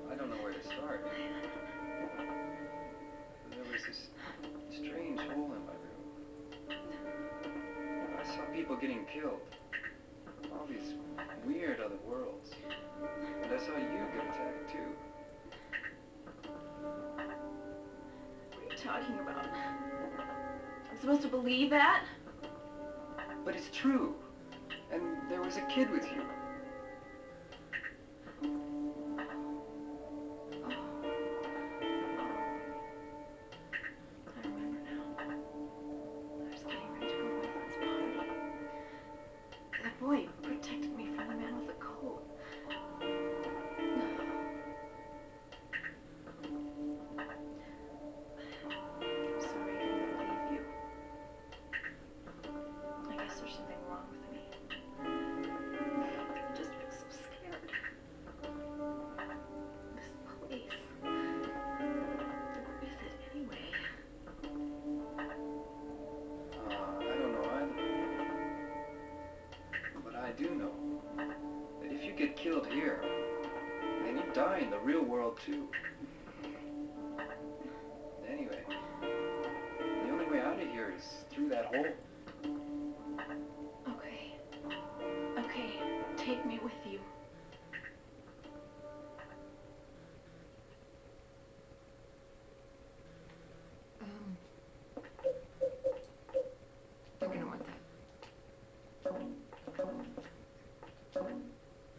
I don't know where to start. There was this strange hole in my room. I saw people getting killed. All these weird other worlds. And I saw you get attacked too. What are you talking about? I'm supposed to believe that? But it's true. And there was a kid with you. Boy protected me from the man with the coat. I'm sorry I didn't believe you. I guess there's something wrong with me. I just feel so scared. This place. What is it anyway? I don't know either. But I do know that if you get killed here, then you die in the real world too. Anyway, the only way out of here is through that hole. Okay. Okay, take me with you. You're gonna want that.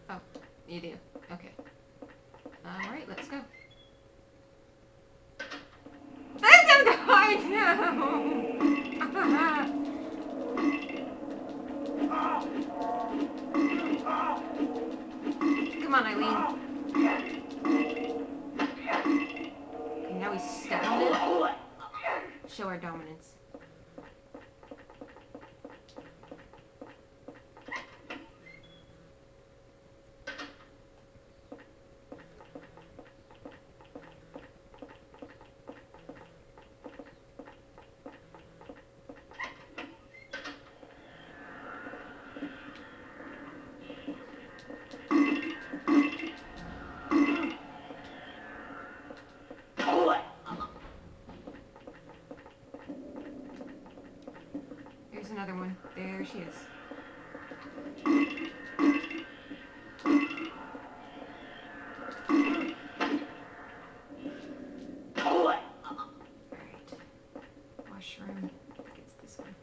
Oh, you do? Okay. Alright, let's go. I'm going Come on, Eileen. Okay, now we step on it. Show our dominance. There's another one. There she is. Alright. Washroom. I think it's this one.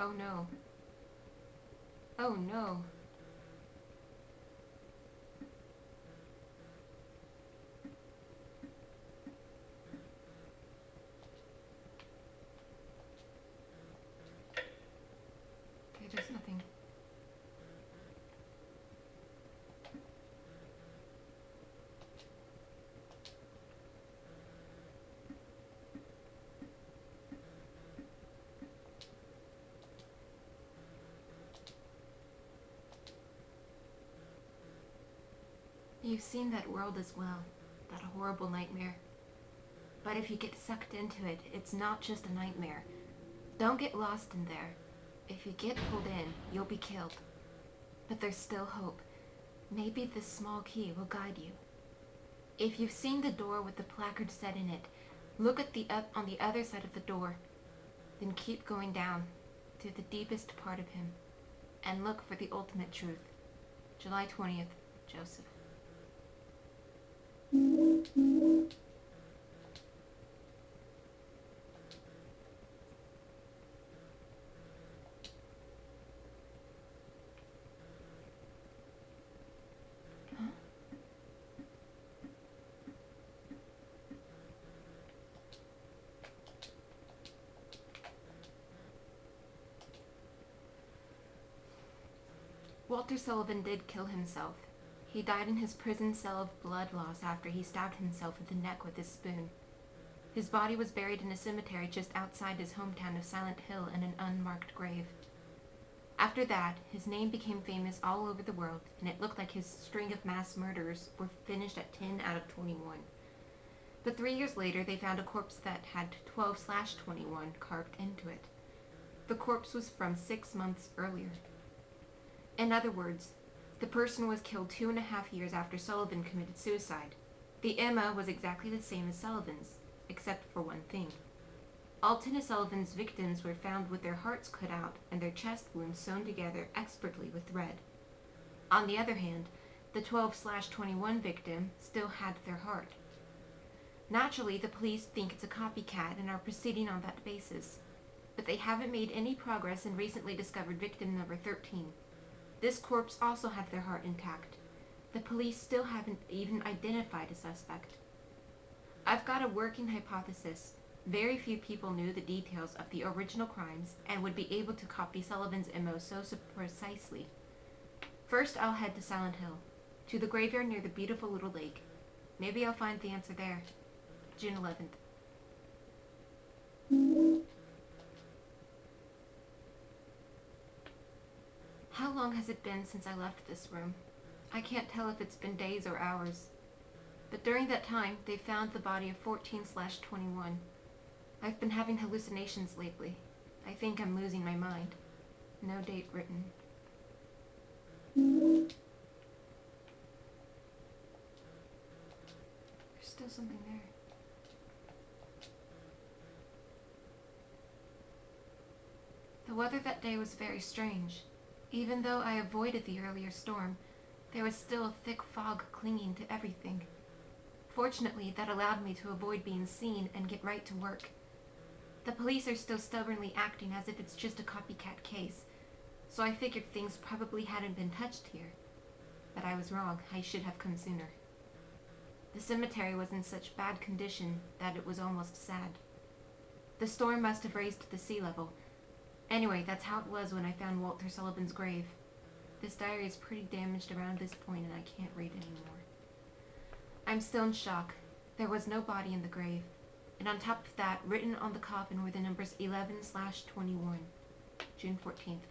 Oh no. Oh no. You've seen that world as well, that horrible nightmare. But if you get sucked into it, it's not just a nightmare. Don't get lost in there. If you get pulled in, you'll be killed. But there's still hope. Maybe this small key will guide you. If you've seen the door with the placard set in it, look at on the other side of the door. Then keep going down to the deepest part of him and look for the ultimate truth. July 20th, Joseph. Walter Sullivan did kill himself. He died in his prison cell of blood loss after he stabbed himself in the neck with his spoon. His body was buried in a cemetery just outside his hometown of Silent Hill in an unmarked grave. After that, his name became famous all over the world, and it looked like his string of mass murders were finished at 10 out of 21. But 3 years later, they found a corpse that had 12/21 carved into it. The corpse was from 6 months earlier. In other words, the person was killed 2.5 years after Sullivan committed suicide. The MO was exactly the same as Sullivan's, except for one thing. All 10 of Sullivan's victims were found with their hearts cut out and their chest wounds sewn together expertly with thread. On the other hand, the 12/21 victim still had their heart. Naturally, the police think it's a copycat and are proceeding on that basis, but they haven't made any progress and recently discovered victim number 13. This corpse also had their heart intact. The police still haven't even identified a suspect. I've got a working hypothesis. Very few people knew the details of the original crimes and would be able to copy Sullivan's MO so precisely. First, I'll head to Silent Hill, to the graveyard near the beautiful little lake. Maybe I'll find the answer there. June 11th. How long has it been since I left this room? I can't tell if it's been days or hours. But during that time, they found the body of 14/21. I've been having hallucinations lately. I think I'm losing my mind. No date written. There's still something there. The weather that day was very strange. Even though I avoided the earlier storm, there was still a thick fog clinging to everything. Fortunately, that allowed me to avoid being seen and get right to work. The police are still stubbornly acting as if it's just a copycat case, so I figured things probably hadn't been touched here. But I was wrong. I should have come sooner. The cemetery was in such bad condition that it was almost sad. The storm must have raised the sea level. Anyway, that's how it was when I found Walter Sullivan's grave. This diary is pretty damaged around this point and I can't read anymore. I'm still in shock. There was no body in the grave. And on top of that, written on the coffin were the numbers 11/21. June 14th.